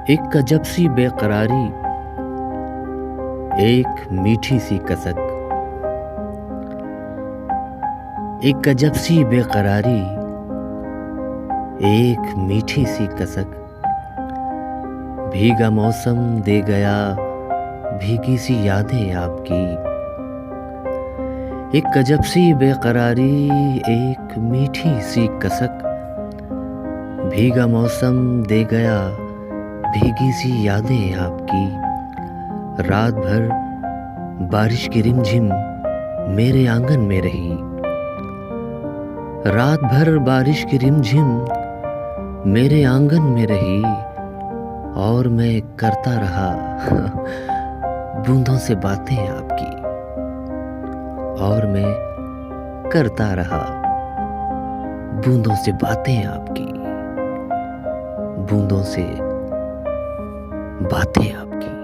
एक अजब सी बेकरारी, एक मीठी सी कसक। एक अजब सी बेकरारी, एक मीठी सी कसक। भीगा मौसम दे गया भीगी सी यादें आपकी। एक अजब सी बेकरारी, एक मीठी सी कसक। भीगा मौसम दे गया भीगी सी यादें आपकी। रात भर बारिश की रिमझिम मेरे आंगन में रही। रात भर बारिश की रिमझिम मेरे आंगन में रही, और मैं करता रहा बूंदों से बातें आपकी। और मैं करता रहा बूंदों से बातें आपकी। बूंदों से बातें आपकी।